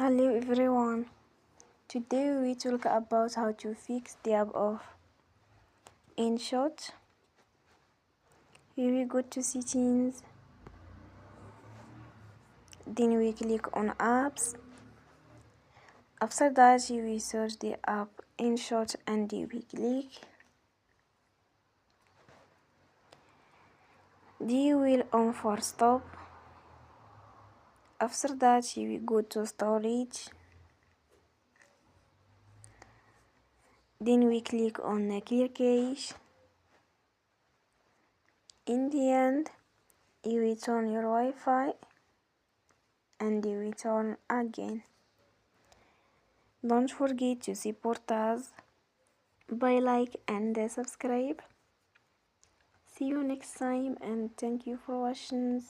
Hello everyone. Today we talk about how to fix the app of InShOt. Here we go to settings. Then we click on apps. After that we search the app InShOt and we click. We will on for stop. After that we go to storage. Then we click on clear cache. In the end, you will turn your Wi-Fi and you will turn again. Don't forget to support us by like and subscribe. See you next time and thank you for watching.